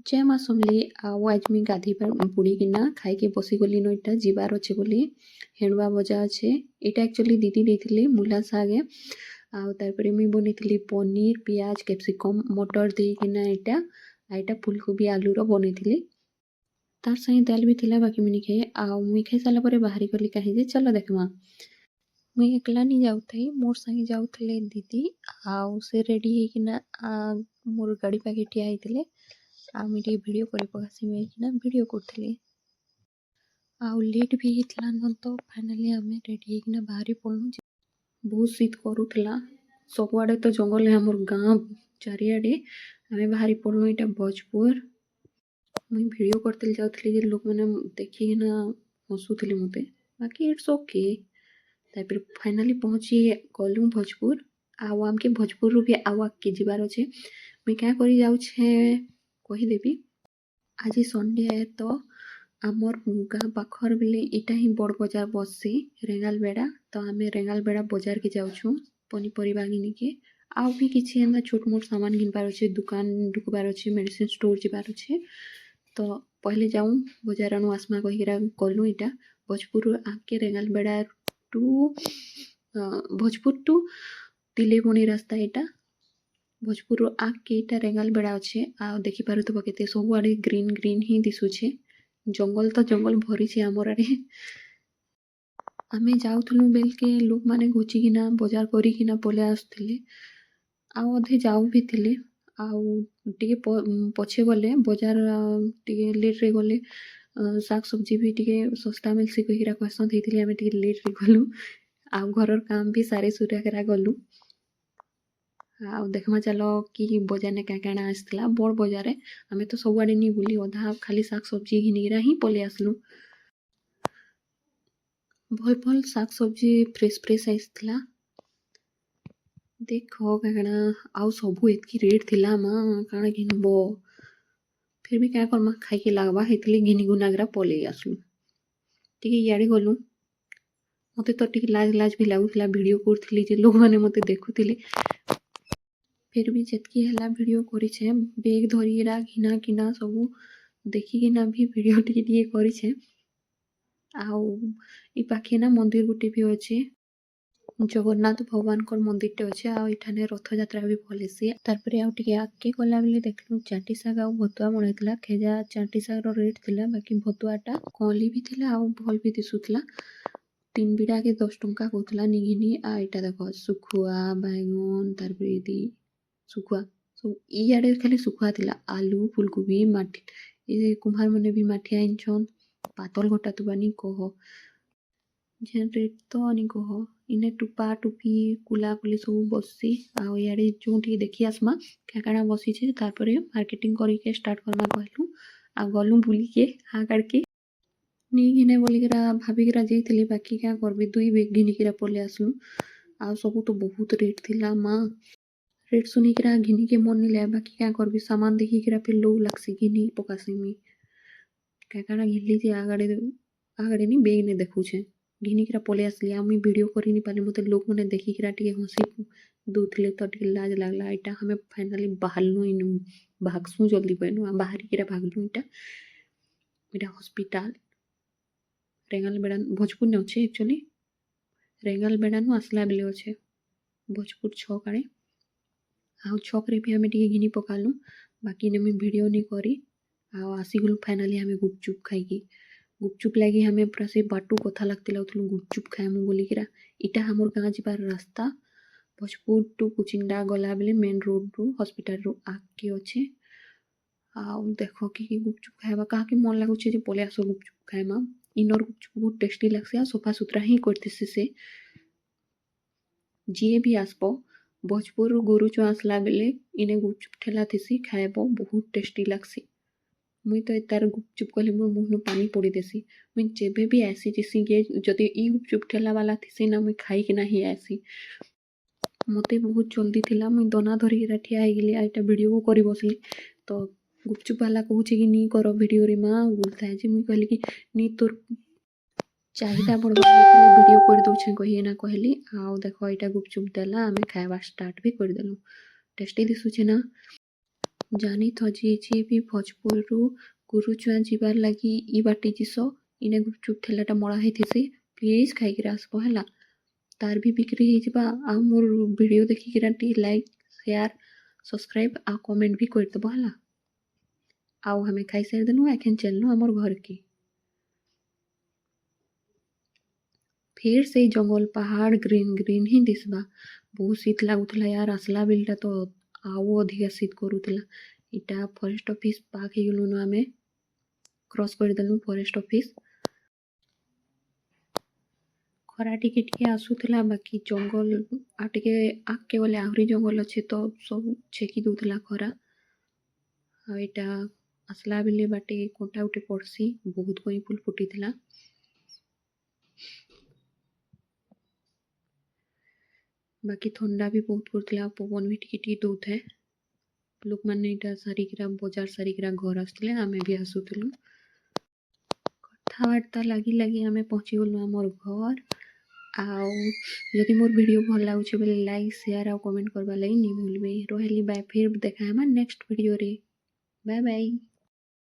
जय माँ समली ଆଉ ଆଜି ମୁଇଁ ଗାଧେଇ ବୁଡ଼ିକିନା ଖାଇକି ବସିଗଲିନ ଇଟା ଯିବାର୍ ଅଛେ ବୋଲି ହେଣ୍ଡୁଆ ଭଜା ଅଛେ। ଇଟା ଆକ୍ଚୁଆଲି ଦିଦି ଦେଇଥିଲେ ମୂଲା ଶାଗେ ଆଉ ତାପରେ ମୁଇଁ ବନେଇଥିଲି ପନିର୍ ପିଆଜ କ୍ୟାପ୍ସିକମ୍ ମଟର ଦେଇକିନା ଇଟା ଆଉ ଇଟା ଫୁଲକୋବି ଆଲୁର ବନେଇଥିଲି। ତାର୍ ସାଙ୍ଗେ ଡାଲ୍ ବି ଥିଲା ବାକି ମୁଇଁ ନି ଖାଏ ଆଉ ମୁଇଁ ଖାଇ ସାରିଲା ପରେ ବାହାରି ଗଲି କାହିଁ ଯେ ଚାଲ ଦେଖ୍ମା। ମୁଇଁ ଏକଲା ନି ଯାଉଥାଇ ମୋର୍ ସାଙ୍ଗେ ଯାଉଥିଲେ ଦିଦି ଆଉ ସେ ରେଡ଼ି ହେଇକିନା ମୋର୍ ଗାଡ଼ି ପାଖେ ଠିଆ ହେଇଥିଲେ ଆଉ ମୁଇଁ ଟିକେ ଭିଡ଼ିଓ କରି ପକାସି ବୋଲିକିନା ଭିଡ଼ିଓ କରୁଥିଲି। ଆଉ ଲେଟ୍ ବି ହେଇଥିଲା ନ ତ ଫାଇନାଲି ଆମେ ରେଡ଼ି ହେଇକିନା ବାହାରି ପଡ଼୍ଲୁ। ବହୁତ ଶୀତ କରୁଥିଲା ସବୁଆଡ଼େ ତ ଜଙ୍ଗଲ ଆମର୍ ଗାଁ ଚାରିଆଡ଼େ ଆମେ ବାହାରି ପଡ଼୍ଲୁ ଇଟା ଭୋଜପୁର। ମୁଇଁ ଭିଡ଼ିଓ କରିଥିଲି ଯାଉଥିଲି ଯେ ଲୋକମାନେ ଦେଖିକିନା ହସୁଥିଲେ ମତେ ବାକି ଇଟ୍ସ ଓକେ। ତାପରେ ଫାଇନାଲି ପହଞ୍ଚି ଗଲୁ ଭୋଜପୁର ଆଉ ଆମ୍କେ ଭୋଜପୁରରୁ ବି ଆଉ ଆଗ୍କେ ଯିବାର୍ ଅଛେ। ମୁଇଁ କାଁ କରି ଯାଉଛେ କହିଦେବି। ଆଜି ସଣ୍ଡେ ଆଏ ତ ଆମର୍ ଗାଁ ପାଖର ବେଲେ ଇଟା ହିଁ ବଡ଼ ବଜାର ବସ୍ସି ରେଙ୍ଗାଲବେଡ଼ା ତ ଆମେ ରେଙ୍ଗାଲବେଡ଼ା ବଜାରକେ ଯାଉଛୁଁ ପନିପରିବା ଘିନିକେ ଆଉ ବି କିଛି ଏନ୍ତା ଛୋଟ୍ ମୋଟ୍ ସାମାନ୍ ଘିନବାର୍ ଅଛେ ଦୁକାନ୍ ଢୁକବାର୍ ଅଛେ ମେଡ଼ିସିନ୍ ଷ୍ଟୋର୍ ଯିବାର୍ ଅଛେ। ତ ପହଲେ ଯାଉଁ ବଜାରନୁ ଆସ୍ମା କହିକିରା ଗଲୁ ଇଟା ଭୋଜପୁରରୁ ଆଗ୍କେ ଭୋଜପୁର ଟୁ ତିଲେଇବଣି ରାସ୍ତା ଇଟା ଭୋଜପୁରରୁ ଆଗ୍କେ ଇଟା ରେଙ୍ଗାଲବେଡ଼ା ଅଛେ ଆଉ ଦେଖିପାରୁଥିବ କେତେ ସବୁଆଡ଼େ ଗ୍ରୀନ୍ ଗ୍ରୀନ୍ ହିଁ ଦିଶୁଛେ ଜଙ୍ଗଲ ତ ଜଙ୍ଗଲ ଭରିଛେ ଆମର୍ ଆଡ଼େ। ଆମେ ଯାଉଥିଲୁ ବେଲ୍କେ ଲୋକମାନେ ଘୁଚିକିନା ବଜାର କରିକିନା ପଲେଇ ଆସୁଥିଲେ ଆଉ ଅଧେ ଯାଉ ବି ଥିଲେ ଆଉ ଟିକେ ପଛେ ଗଲେ ବଜାର ଟିକେ ଲେଟ୍ରେ ଗଲେ ଶାଗ୍ ସବ୍ଜି ବି ଟିକେ ଶସ୍ତା ମିଲ୍ସି କହିକିରା କହେସନ୍ ହେଇଥିଲେ ଆମେ ଟିକେ ଲେଟ୍ରେ ଗଲୁ ଆଉ ଘରର୍ କାମ୍ ବି ସାରି ସୁରାକରା ଗଲୁ। ଆଉ ଦେଖ୍ମା ଚାଲ କି ବଜାର୍ନେ କାଣା କାଣା ଆସିଥିଲା ବଡ଼୍ ବଜାରେ ଆମେ ତ ସବୁଆଡ଼େ ନି ବୁଲି ଅଧା ଖାଲି ଶାଗ୍ ସବ୍ଜି ଘିନିକିରା ହିଁ ପଲେଇ ଆସ୍ଲୁ। ଭଲ୍ ଭଲ୍ ଶାଗ୍ ସବ୍ଜି ଫ୍ରେଶ୍ ଆସିଥିଲା। ଦେଖ କାଣା ଆଉ ସବୁ ଏତ୍କି ରେଟ୍ ଥିଲା ମା କାଣା ଘିନ୍ବ ଫିର୍ ବି କାଁ କର୍ମା ଖାଇକି ଲାଗ୍ବା ହେଇଥିଲେ ଘିନି ଗୁନାକରା ପଲେଇ ଆସ୍ଲୁ। ଟିକେ ଇଆଡ଼େ ଗଲୁ ମତେ ତ ଟିକେ ଲାଜ୍ ବି ଲାଗୁଥିଲା ଭିଡ଼ିଓ କରୁଥିଲି ଯେ ଲୋକମାନେ ମତେ ଦେଖୁଥିଲେ ଫିର୍ ବି ଯେତ୍କି ହେଲା ଭିଡ଼ିଓ କରିଛେ ବେଗ୍ ଧରିକିରା ଘିନା କିନା ସବୁ ଦେଖିକିନା ବି ଭିଡ଼ିଓ ଟିକେ କରିଛେ। ଆଉ ଇ ପାଖେ ନା ମନ୍ଦିର୍ ଗୁଟେ ବି ଅଛେ ଜଗନ୍ନାଥ ଭଗବାନଙ୍କର ମନ୍ଦିରଟେ ଅଛେ ଆଉ ଏଠାନେ ରଥଯାତ୍ରା ବି ଭଲ୍ ହେସି। ତାପରେ ଆଉ ଟିକେ ଆଗ୍କେ ଗଲା ବେଲେ ଦେଖିଲୁ ଚାଟି ଶାଗ୍ ଆଉ ଭତୁଆ ବଢ଼ିଥିଲା ଖେଜା ଚାଟି ଶାଗ୍ର ରେଟ୍ ଥିଲା ବାକି ଭତୁଆଟା କଲି ବି ଥିଲା ଆଉ ଭଲ୍ ବି ଦିଶୁଥିଲା 3 ବିଡ଼ାକେ 10 ଟଙ୍କା କହୁଥିଲା ନି ଘିନି ଆଉ ଏଇଟା ଦେଖ ଶୁଖୁଆ ବାଇଗଣ ତାପରେ ଏଦି ଶୁଖୁଆ ସବୁ ଇଆଡ଼େ ଖାଲି ଶୁଖୁଆ ଥିଲା ଆଲୁ ଫୁଲକୋବି ମାଠି ଏ କୁମ୍ଭାର ମାନେ ବି ମାଠି ଆନିଛନ୍ ପାତଲ୍ ଘଟା ତୁବାନି କହ ଯେନ୍ ରେଟ୍ ତ ନି କହ ଇନେ ଟୁପା ଟୁପି କୁଲା କୁଲି ସବୁ ବସ୍ସି ଆଉ ଇଆଡ଼େ ଯୋଉଠିକି ଦେଖି ଆସ୍ମା କାଁ କାଣା ବସିଛେ ତାପରେ ମାର୍କେଟିଂ କରିକେ ଷ୍ଟାର୍ଟ କର୍ମା କହିଲୁ ଆଉ ଗଲୁ ବୁଲିକେ ହାଁ କାଡ଼୍କେ ନି ଘିନେ ବୋଲିକିରା ଭାବିକିରା ଯାଇଥିଲି ବାକି କାଁ କର୍ବି 2 ବେଗ୍ ଘିନିକିରା ପଲେଇ ଆସ୍ଲୁ ଆଉ ସବୁ ତ ବହୁତ୍ ରେଟ୍ ଥିଲା ମା ରେଟ୍ ଶୁନିକିରା ଘିନିକେ ମନ୍ ନି ଲାଗେ ବାକି କାଁ କର୍ବି ସାମାନ୍ ଦେଖିକିରା ଫିର୍ ଲୋଭ୍ ଲାଗ୍ସି ଘିନି ପକାସି ମୁଇଁ କାଁ କାଣା ଘିନ୍ଲି ଯେ ଆଗାଡ଼େ ନି ବେଗ୍ନେ ଦେଖୁଛେ ଘିନିକିରା ପଲେଇ ଆସ୍ଲି ଆଉ ମୁଇଁ ଭିଡ଼ିଓ କରି ନି ପାରିଲି ମତେ ଲୋକ୍ମାନେ ଦେଖିକିରା ଟିକେ ହସି ଦଉଥିଲେ ତ ଟିକେ ଲାଜ୍ ଲାଗ୍ଲା ଇଟା ଆମେ ଫାଇନାଲି ବାହାର୍ଲୁ ଇନୁ ଭାଗ୍ସୁଁ ଜଲ୍ଦି କହିନୁ ଆମେ ବାହାରିକିରା ଭାଗ୍ଲୁ ଇଟା ହସ୍ପିଟାଲ୍ ରେଙ୍ଗାଲବେଡ଼ା ଭୋଜପୁର୍ନେ ଅଛେ ଏକ୍ଚୁଆଲି ରେଙ୍ଗାଲବେଡ଼ାନୁ ଆସ୍ଲା ବେଲେ ଅଛେ ଭୋଜପୁର ଛକ୍ ଆଡ଼େ ଆଉ ଛକ୍ରେ ବି ଆମେ ଟିକେ ଘିନି ପକାଲୁ ବାକି ନେ ମୁଇଁ ଭିଡ଼ିଓ ନି କରି ଆଉ ଆସିଗଲୁ ଫାଇନାଲି ଆମେ ଗୁପଚୁପ୍ ଖାଇକି ଗୁପଚୁପ୍ ଲାଗି ଆମେ ପୁରା ସେ ବାଟୁ କଥା ଲାଗତେ ଲାଗୁଥିଲୁ ଗୁପଚୁପ୍ ଖାଏମୁ ବୋଲିକିରା ଇଟା ଆମର୍ ଗାଁ ଯିବାର୍ ରାସ୍ତା ଭୋଜପୁର ଟୁ କୁଚିଣ୍ଡା ଗଲା ବେଲେ ମେନ୍ ରୋଡ଼୍ରୁ ହସ୍ପିଟାଲ୍ରୁ ଆଗ୍କେ ଅଛେ। ଆଉ ଦେଖ କି ଗୁପଚୁପ୍ ଖାଇବା କାହାକେ ମନ୍ ଲାଗୁଛେ ଯେ ପଲେଇ ଆସ ଗୁପଚୁପ୍ ଖାଏମା ଇନର୍ ଗୁପଚୁପ୍ ବହୁତ୍ ଟେଷ୍ଟି ଲାଗ୍ସି ଆଉ ସଫା ସୁତ୍ରା ହିଁ କରିଥିସି ସେ ଯିଏ ବି ଆସ୍ବ ଭୋଜପୁରରୁ ଗୁରୁଚୁଁ ଆସ୍ଲା ବେଲେ ଇନେ ଗୁପଚୁପ୍ ଠେଲା ଥିସି ଖାଏବ ବହୁତ୍ ଟେଷ୍ଟି ଲାଗ୍ସି। ମୁଇଁ ତ ତାର୍ ଗୁପଚୁପ୍ କହିଲେ ମୋର୍ ମୁହଁନୁ ପାନି ପଡ଼ିଦେସି ମୁଇଁ ଯେବେ ବି ଆଏସି ଯେ ଯଦି ଇ ଗୁପଚୁପ୍ ଠେଲାବାଲା ଥିସି ନା ମୁଇଁ ଖାଇକିନା ହିଁ ଆଏସି। ମତେ ବହୁତ୍ ଜଲ୍ଦି ଥିଲା ମୁଇଁ ଦନା ଧରିକିରା ଠିଆ ହେଇଗଲି ଆଉ ଇଟା ଭିଡ଼ିଓ କରି ବସ୍ଲି ତ ଗୁପଚୁପ୍ ବାଲା କହୁଛେ କି ନି କର ଭିଡ଼ିଓରେ ମା ବୋଲ୍ଥାଏ ଯେ ମୁଇଁ କହିଲି କି ନି ତୋର୍ ଚାହିଦା ବଢ଼୍ବା ଭିଡ଼ିଓ କରିଦଉଛେ କହିକିନା କହିଲି ଆଉ ଦେଖ ଇଟା ଗୁପଚୁପ୍ ଦେଲା ଆମେ ଖାଇବା ଷ୍ଟାର୍ଟ ବି କରିଦେଲୁ ଟେଷ୍ଟି ଦିଶୁଛେ ନା जानी तो जी भी भोजपुर रु गुरुचुआ जीवार लगी ई बाटी जिस इने गुपचुप ठेलाटा मड़ा हेथिसी प्लीज खाइकिरा आसबो हैला तार भी बिक्री ହେଇଯିବା ଆଉ ମୋର ଭିडिଓ ଦେଖିକିରା ଟିକେ ଲାଇକ୍ ସେୟାର सब्सक्राइब आ कमेंट भी करदेव है आउ हमें खाई सारी देनु एखन चलनु आमर घर की फिर से जंगल पहाड़ ग्रीन ग्रीन ही दिसबा बहुत शीत लगुला यार आसला बेलटा तो आउ अधिका शीत करूला इटा फॉरेस्ट ऑफिस पाक हो गलु आम क्रॉस करदेलु फॉरेस्ट ऑफिस खरा टिके टिके आसूला बाकी जंगल आगे गले आहरी जंगल अच्छे तो सब छेकी दूला खरा आईटा आसला बेले बाटे कंटा उठे पड़सी बहुत कई फुल फुटी बाकी ठंडा भी बहुत पड़ता पवन भी टिके दौथा लोक मैंने इटा सारिकिरा बजार सारिकिरा घर आसते आम भी आसूलु कथबार्ता लगी लगी आम पहुँची गलु आमर घर आउ जदि मोर वीडियो भल लगुच बोले लाइक शेयर और कमेंट करवा लगी नहीं भूलबे रही बाय फिर देखा नेक्स्ट वीडियो रे बाय बाय।